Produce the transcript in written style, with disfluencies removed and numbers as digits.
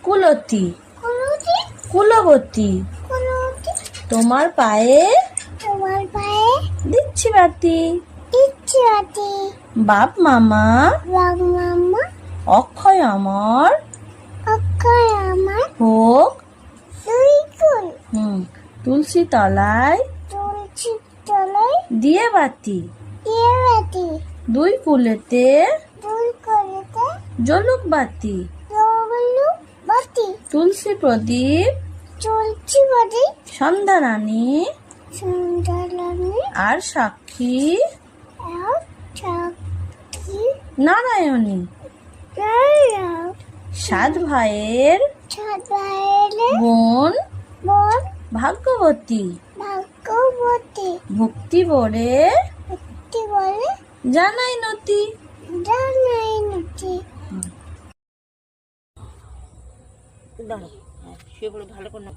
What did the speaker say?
কুলতী কুলবতী তোমার পায়ে দিচ্ছি বাতি। বাপ মামা অক্ষয় আমার হোক তুলসী তলায় দিয়ে বাতি। দুই কুলেতে জ্বলুক বাতি। তুলসী প্রদীপ সন্ধ্যা রানী আর সাক্ষী নারায়ণী। সাত ভাইয়ের বোন ভাগ্যবতী ভক্তি ভরে জানাই নতি। দাঁড়াও, শুয়ে পড়ে ভালো করে না।